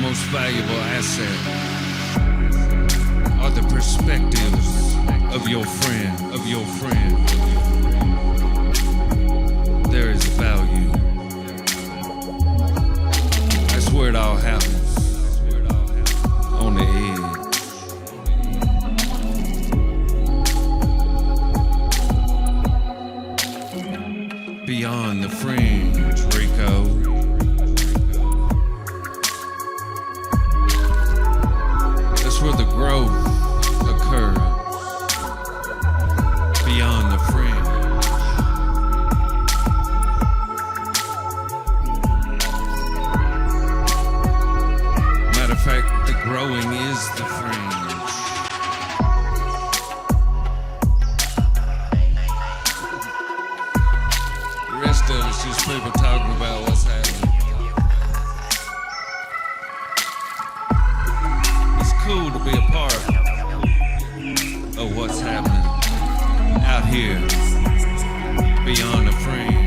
most valuable asset are the perspectives of your friend, There is value. That's where it all happens. On the edge. Beyond the fringe, Rico. That's where the growth occurs. Beyond the fringe. Matter of fact, the growing is the fringe. The rest of it's just people talking about what's happening. It's cool to be a part of what's happening out here beyond the fringe.